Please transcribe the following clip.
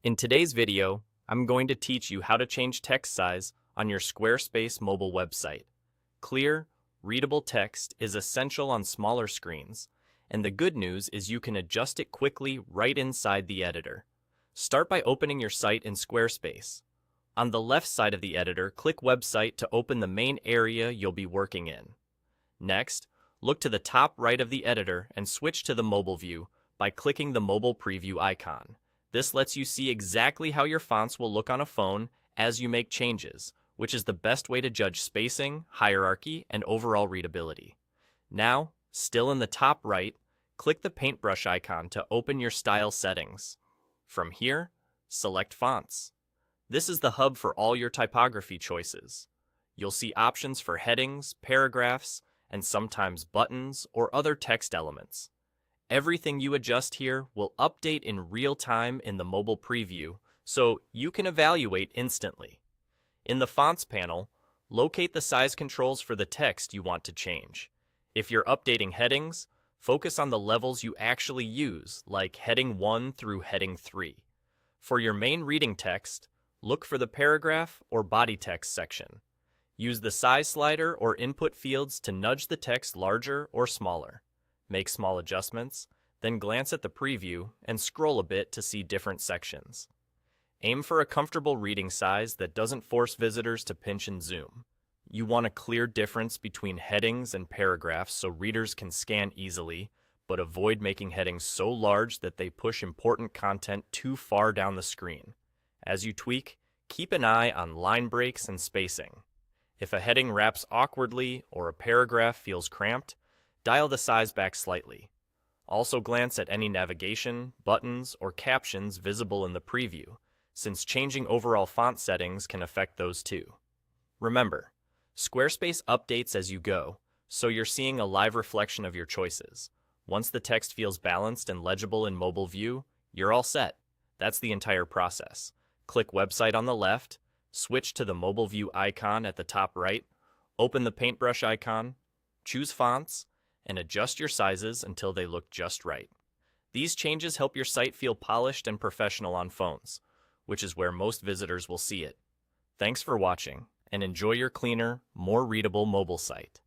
In today's video, I'm going to teach you how to change text size on your Squarespace mobile website. Clear, readable text is essential on smaller screens, and the good news is you can adjust it quickly right inside the editor. Start by opening your site in Squarespace. On the left side of the editor, click Website to open the main area you'll be working in. Next, look to the top right of the editor and switch to the mobile view by clicking the mobile preview icon. This lets you see exactly how your fonts will look on a phone as you make changes, which is the best way to judge spacing, hierarchy, and overall readability. Now, still in the top right, click the paintbrush icon to open your style settings. From here, select Fonts. This is the hub for all your typography choices. You'll see options for headings, paragraphs, and sometimes buttons or other text elements. Everything you adjust here will update in real time in the mobile preview, so you can evaluate instantly. In the Fonts panel, locate the size controls for the text you want to change. If you're updating headings, focus on the levels you actually use, like heading 1 through heading 3. For your main reading text, look for the paragraph or body text section. Use the size slider or input fields to nudge the text larger or smaller. Make small adjustments, then glance at the preview and scroll a bit to see different sections. Aim for a comfortable reading size that doesn't force visitors to pinch and zoom. You want a clear difference between headings and paragraphs so readers can scan easily, but avoid making headings so large that they push important content too far down the screen. As you tweak, keep an eye on line breaks and spacing. If a heading wraps awkwardly or a paragraph feels cramped, dial the size back slightly. Also glance at any navigation, buttons, or captions visible in the preview, since changing overall font settings can affect those too. Remember, Squarespace updates as you go, so you're seeing a live reflection of your choices. Once the text feels balanced and legible in mobile view, you're all set. That's the entire process. Click Website on the left, switch to the mobile view icon at the top right, open the paintbrush icon, choose Fonts, and adjust your sizes until they look just right. These changes help your site feel polished and professional on phones, which is where most visitors will see it. Thanks for watching, and enjoy your cleaner, more readable mobile site.